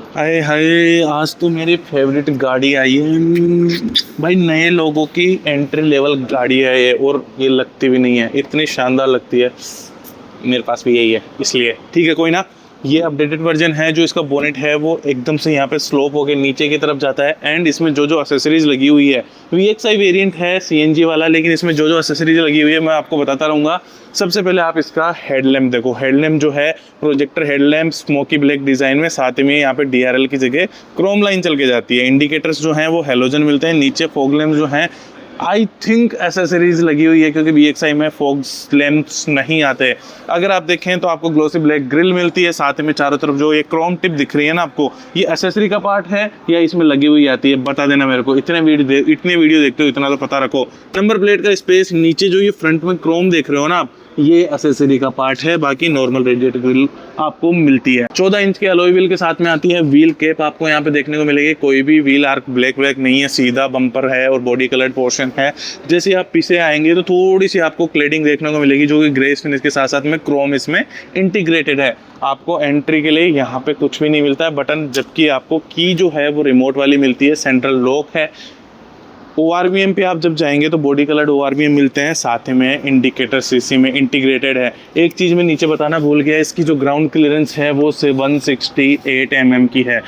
अरे हाय, आज तो मेरी फेवरेट गाड़ी आई है भाई। नए लोगों की एंट्री लेवल गाड़ी है ये, और ये लगती भी नहीं है, इतनी शानदार लगती है। मेरे पास भी यही है, इसलिए ठीक है, कोई ना। ये अपडेटेड वर्जन है। जो इसका बोनेट है वो एकदम से यहाँ पे स्लोप होके नीचे की तरफ जाता है, एंड इसमें जो जो एक्सेसरीज लगी हुई है, VXI वेरिएंट है सीएनजी वाला, लेकिन इसमें जो जो एक्सेसरीज लगी हुई है मैं आपको बताता रहूँगा। सबसे पहले आप इसका हेडलैम्प देखो। हेडलैम्प जो है projector headlamp smoky black design में, साथ में यहाँ पे DRL की जगह क्रोम लाइन चल के जाती है। इंडिकेटर्स जो हैं वो हेलोजन मिलते हैं। नीचे फॉग लैम्प जो हैं आई थिंक एसेसरीज लगी हुई है, क्योंकि VXI में फॉग लैंप्स नहीं आते। अगर आप देखें तो आपको ग्लोसी ब्लैक ग्रिल मिलती है, साथ में चारों तरफ जो ये क्रोम टिप दिख रही है ना आपको, ये एसेसरी का पार्ट है या इसमें लगी हुई आती है, बता देना मेरे को। इतने वीडियो देखते हो, इतना तो पता रखो। नंबर प्लेट का स्पेस, नीचे जो ये फ्रंट में क्रोम देख रहे हो ना आप, ये एसेसरी का पार्ट है। बाकी नॉर्मल रेडिएटर ग्रिल आपको मिलती है। 14 इंच के अलॉय व्हील के साथ में आती है। व्हील कैप आपको यहाँ पे देखने को मिलेगी। कोई भी व्हील आर्क ब्लैक नहीं है, सीधा बम्पर है और बॉडी कलर्ड पोर्शन है। जैसे आप पीछे आएंगे तो थोड़ी सी आपको क्लेडिंग देखने को मिलेगी, जो कि ग्रे फिनिश के साथ साथ में क्रोम इसमें इंटीग्रेटेड है। आपको एंट्री के लिए यहाँ पे कुछ भी नहीं मिलता है बटन, जबकि आपको की जो है वो रिमोट वाली मिलती है। सेंट्रल लॉक है। ORVM पे आप जब जाएंगे तो बॉडी कलर्ड ORVM मिलते हैं, साथ में इंडिकेटर CC में इंटीग्रेटेड है। एक चीज़ मैं नीचे बताना भूल गया, इसकी जो ग्राउंड क्लियरेंस है वो 168 mm की है।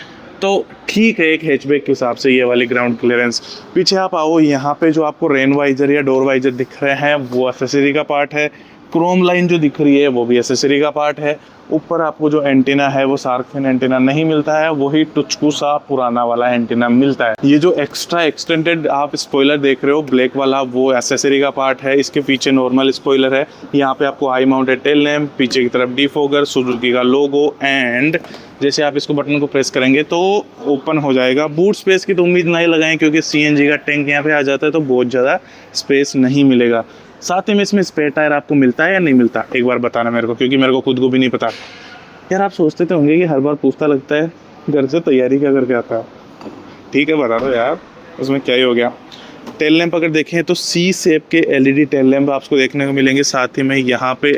तो ठीक है, एक हैचबैक के हिसाब से ये वाली ग्राउंड क्लियरेंस। पीछे आप आओ, यहाँ पे जो आपको रेन वाइजर या डोर वाइजर दिख रहे हैं वो एक्सेसरी का पार्ट है। क्रोम लाइन जो दिख रही है वो भी एक्सेसरी का पार्ट है। ऊपर आपको जो एंटीना है वो शार्क फिन एंटीना नहीं मिलता है, वही टुचकू सा पुराना वाला एंटीना मिलता है। ये जो एक्स्ट्रा एक्सटेंडेड आप स्पॉइलर देख रहे हो ब्लैक वाला, वो एक्सेसरी का पार्ट है। इसके पीछे नॉर्मल स्पॉइलर है। यहाँ पे आपको हाई माउंटेड टेल लैम्प, पीछे की तरफ डिफोगर, सुजुकी का लोगो, एंड जैसे आप इसको बटन को प्रेस करेंगे तो ओपन हो जाएगा। बूट स्पेस की तो उम्मीद नहीं लगाएं, क्योंकि CNG का टैंक यहाँ पे आ जाता है तो बहुत ज़्यादा स्पेस नहीं मिलेगा। साथ ही में इसमें स्पेयर टायर आपको मिलता है या नहीं मिलता, एक बार बताना मेरे को, क्योंकि मेरे को खुद को भी नहीं पता। यार आप सोचते तो होंगे कि हर बार पूछता लगता है, घर से तैयारी क्या करके आता है। ठीक है, बता दो यार, उसमें क्या ही हो गया। टेल लैंप अगर देखें तो C शेप के LED टेल लैंप आपको देखने को मिलेंगे। साथ ही में यहाँ पे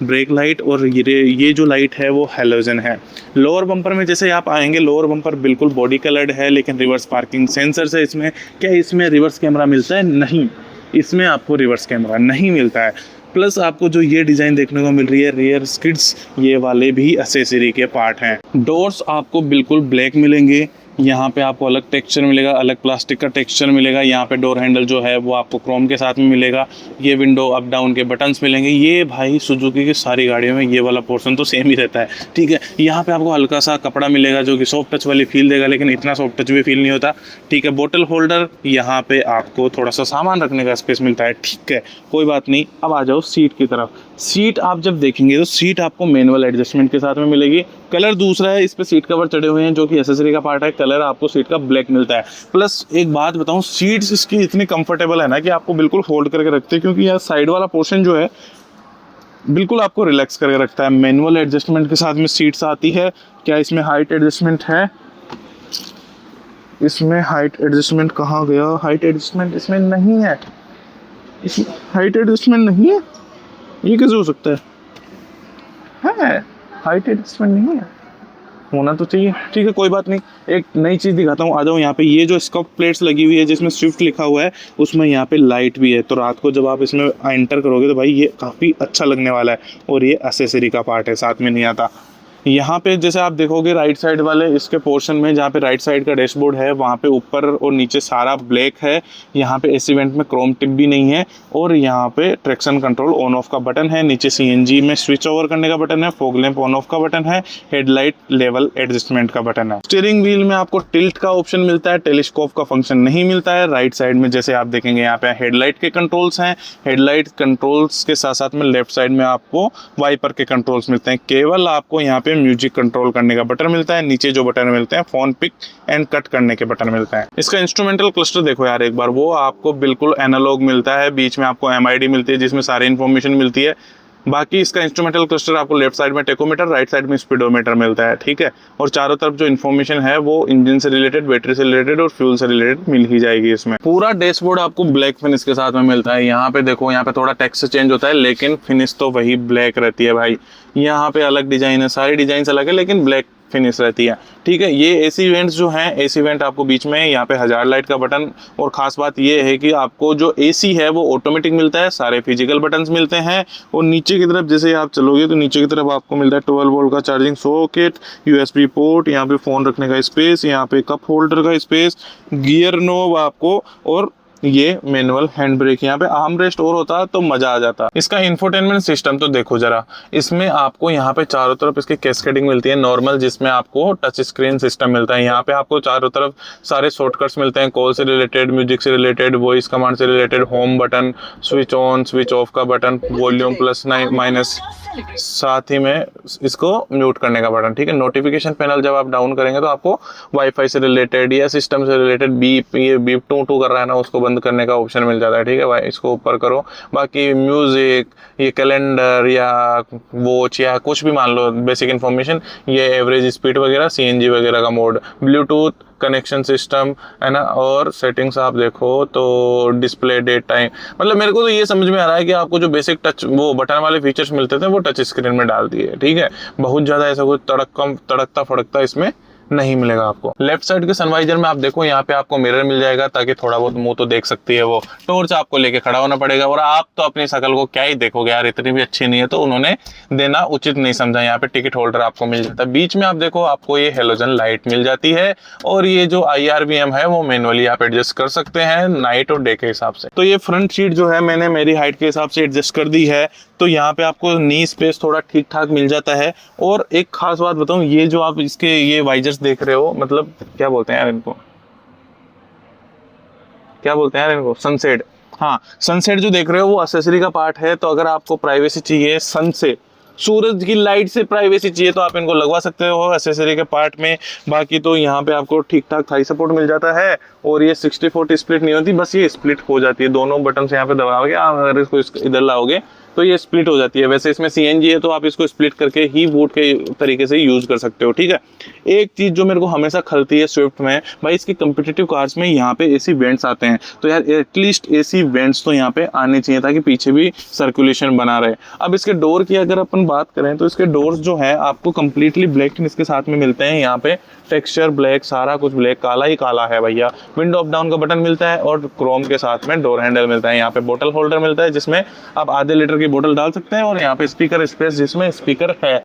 ब्रेक लाइट और ये जो लाइट है वो हेलोजन है। लोअर बम्पर में जैसे आप आएंगे, लोअर बम्पर बिल्कुल बॉडी कलर्ड है, लेकिन रिवर्स पार्किंग सेंसर है इसमें। क्या इसमें रिवर्स कैमरा मिलता है? नहीं, इसमें आपको रिवर्स कैमरा नहीं मिलता है। प्लस आपको जो ये डिज़ाइन देखने को मिल रही है रियर स्किड्स, ये वाले भी एक्सेसरी के पार्ट हैं। डोर्स आपको बिल्कुल ब्लैक मिलेंगे। यहाँ पे आपको अलग टेक्सचर मिलेगा, अलग प्लास्टिक का टेक्सचर मिलेगा। यहाँ पे डोर हैंडल जो है वो आपको क्रोम के साथ में मिलेगा। ये विंडो अप डाउन के बटन्स मिलेंगे। ये भाई सुजुकी की सारी गाड़ियों में ये वाला पोर्शन तो सेम ही रहता है, ठीक है। यहाँ पे आपको हल्का सा कपड़ा मिलेगा जो कि सॉफ्ट टच वाली फील देगा, लेकिन इतना सॉफ्ट टच भी फील नहीं होता, ठीक है। बोतल होल्डर, यहाँ पे आपको थोड़ा सा सामान रखने का स्पेस मिलता है, ठीक है, कोई बात नहीं। अब आ जाओ सीट की तरफ। सीट आप जब देखेंगे तो सीट आपको मैनुअल एडजस्टमेंट के साथ में मिलेगी। कलर दूसरा है, इस पे सीट कवर चढ़े हुए हैं जो कि एक्सेसरी का पार्ट है। कलर आपको सीट का ब्लैक मिलता है। प्लस एक बात बताऊं, सीट्स इसकी इतनी कंफर्टेबल है ना कि आपको बिल्कुल होल्ड करके रखते हैं, क्योंकि यार साइड वाला पोर्शन जो है बिल्कुल आपको रिलैक्स करके रखता है। मैनुअल एडजस्टमेंट के साथ में सीट्स आती है। क्या इसमें हाइट एडजस्टमेंट है? इसमें हाइट एडजस्टमेंट कहाँ गया? हाइट एडजस्टमेंट इसमें नहीं है। इसमें हाइट एडजस्टमेंट नहीं है, ये कैसे हो सकता है? हाइट एडजस्टमेंट नहीं है, होना तो चाहिए, ठीक है, कोई बात नहीं। एक नई चीज़ दिखाता हूँ, आ जाओ यहाँ पे। ये जो स्कॉप प्लेट्स लगी हुई है जिसमें स्विफ्ट लिखा हुआ है, उसमें यहाँ पे लाइट भी है। तो रात को जब आप इसमें एंटर करोगे तो भाई ये काफ़ी अच्छा लगने वाला है। और ये एक्सेसरी का पार्ट है, साथ में नहीं आता। यहाँ पे जैसे आप देखोगे राइट साइड वाले इसके पोर्शन में, जहाँ पे राइट साइड का डैशबोर्ड है, वहाँ पे ऊपर और नीचे सारा ब्लैक है। यहाँ पे AC वेंट में क्रोम टिप भी नहीं है। और यहाँ पे ट्रैक्शन कंट्रोल ऑन ऑफ का बटन है। नीचे CNG में स्विच ओवर करने का बटन है। फॉग लैंप ऑन ऑफ का बटन है। हेडलाइट लेवल एडजस्टमेंट का बटन है। स्टीयरिंग व्हील में आपको टिल्ट का ऑप्शन मिलता है, टेलीस्कोप का फंक्शन नहीं मिलता है। राइट साइड में जैसे आप देखेंगे यहाँ पे हेडलाइट के कंट्रोल्स हैं। हेडलाइट कंट्रोल्स के साथ साथ में लेफ्ट साइड में आपको वाइपर के कंट्रोल्स मिलते हैं। केवल आपको यहाँ पे म्यूजिक कंट्रोल करने का बटन मिलता है। नीचे जो बटन मिलते हैं फोन पिक एंड कट करने के बटन मिलते हैं। इसका इंस्ट्रूमेंटल क्लस्टर देखो यार एक बार, वो आपको बिल्कुल एनालॉग मिलता है। बीच में आपको MID मिलती है जिसमें सारी इन्फॉर्मेशन मिलती है। बाकी इसका इंस्ट्रूमेंटल क्लस्टर आपको लेफ्ट साइड में टेकोमीटर, राइट साइड में स्पीडोमीटर मिलता है, ठीक है। और चारों तरफ जो इन्फॉर्मेशन है वो इंजन से रिलेटेड, बैटरी से रिलेटेड और फ्यूल से रिलेटेड मिल ही जाएगी इसमें। पूरा डैशबोर्ड आपको ब्लैक फिनिश के साथ में मिलता है। यहाँ पे देखो, यहाँ पे थोड़ा टेक्सचर चेंज होता है, लेकिन फिनिश तो वही ब्लैक रहती है भाई। यहाँ पे अलग डिजाइन है, सारी डिजाइन अलग है, लेकिन ब्लैक फिनिश रहती है। ठीक है, ये एसी वेंट्स जो हैं, एसी वेंट आपको बीच में यहाँ पे हजार्ड लाइट का बटन, और खास बात ये है कि आपको जो एसी है वो ऑटोमेटिक मिलता है, सारे फिजिकल बटन्स मिलते हैं। और नीचे की तरफ जैसे आप चलोगे तो नीचे की तरफ आपको मिलता है 12 वोल्ट का चार्जिंग सॉकेट, यूएसबी पोर्ट, यहाँ पे फोन रखने का स्पेस, यहाँ पे कप होल्डर का स्पेस, गियर नोब आपको, और ये मैनुअल हैंड ब्रेक। यहाँ पे आर्म रेस्ट और होता तो मजा आ जाता। इसका इंफोटेनमेंट सिस्टम तो देखो जरा, इसमें आपको यहाँ पे चारों तरफ इसकी कैस्केडिंग मिलती है नॉर्मल, जिसमें आपको टच स्क्रीन सिस्टम मिलता है। यहाँ पे आपको चारों तरफ सारे शॉर्टकट्स मिलते हैं, कॉल से रिलेटेड, म्यूजिक से रिलेटेड, वॉइस कमांड से related, home button, switch on switch off का बटन, वॉल्यूम प्लस माइनस, साथ ही में इसको म्यूट करने का बटन। ठीक है, नोटिफिकेशन पैनल जब आप डाउन करेंगे तो आपको वाईफाई से रिलेटेड या सिस्टम से रिलेटेड बीप, ये बीप टू टू कर रहा है ना, उसको बंद करने का ऑप्शन मिल जाता है। ठीक है, इसको ऊपर करो। बाकी म्यूजिक, ये कैलेंडर या वॉच या कुछ भी मान लो बेसिक इन्फॉर्मेशन, ये एवरेज स्पीड वगैरह, सीएनजी वगैरह का मोड, ब्लूटूथ कनेक्शन सिस्टम है ना, और सेटिंग्स आप देखो तो डिस्प्ले डेट टाइम। मतलब मेरे को तो ये समझ में आ रहा है कि आपको जो बेसिक टच वो बटन वाले फीचर्स मिलते थे वो टच स्क्रीन में डाल दिए। ठीक है, बहुत ज़्यादा ऐसा कोई तड़कता फड़कता इसमें नहीं मिलेगा आपको। लेफ्ट साइड के सनवाइजर में आप देखो, यहाँ पे आपको मिरर मिल जाएगा ताकि थोड़ा बहुत मुंह तो देख सकती है वो। टॉर्च आपको लेके खड़ा होना पड़ेगा, और आप तो अपनी शक्ल को क्या ही देखोगे यार, इतनी भी अच्छी नहीं है, तो उन्होंने देना उचित नहीं समझा। यहाँ पे टिकट होल्डर आपको मिल जाता है। बीच में आप देखो आपको ये हेलोजन लाइट मिल जाती है, और ये जो IRVM है वो मैनुअली आप एडजस्ट कर सकते हैं नाइट और डे के हिसाब से। तो ये फ्रंट सीट जो है मैंने मेरी हाइट के हिसाब से एडजस्ट कर दी है, तो यहाँ पे आपको नी स्पेस थोड़ा ठीक ठाक मिल जाता है। और एक खास बात बताऊं, ये जो आप इसके ये वाइजर्स देख रहे हो, मतलब क्या बोलते हैं यार इनको, क्या बोलते हैं यार इनको, सनसेट। हाँ, सनसेट जो देख रहे हो वो एक्सेसरी का पार्ट है। तो अगर आपको प्राइवेसी चाहिए, सन से, सूरज की लाइट से प्राइवेसी चाहिए, तो आप इनको लगवा सकते हो एक्सेसरी के पार्ट में। बाकी तो यहाँ पे आपको ठीक ठाक थाई सपोर्ट मिल जाता है, और ये 60-40 स्प्लिट नहीं होती, बस ये स्प्लिट हो जाती है। दोनों बटन से यहाँ पे दबाओगे, अगर इसको इधर लाओगे तो ये स्प्लिट हो जाती है। वैसे इसमें CNG है तो आप इसको स्प्लिट करके ही बूट के तरीके से यूज कर सकते हो। ठीक है, एक चीज जो मेरे को हमेशा खलती है स्विफ्ट में, भाई इसकी कंपिटिटिव कार्स में यहाँ पे AC वेंट्स आते हैं, तो यार एटलीस्ट AC वेंट्स तो यहाँ पे आने चाहिए ताकि पीछे भी सर्कुलेशन बना रहे। अब इसके डोर की अगर अपन बात करें तो इसके डोर्स जो है आपको कंप्लीटली ब्लैक इसके साथ में मिलते हैं। यहाँ पे टेक्सचर ब्लैक, सारा कुछ ब्लैक, काला ही काला है भैया। विंडो अप डाउन का बटन मिलता है, और क्रोम के साथ में डोर हैंडल मिलता है। यहाँ पे बोतल होल्डर मिलता है जिसमें आप आधे लीटर की बोतल डाल सकते हैं, और यहाँ पे स्पीकर स्पेस जिसमें स्पीकर है।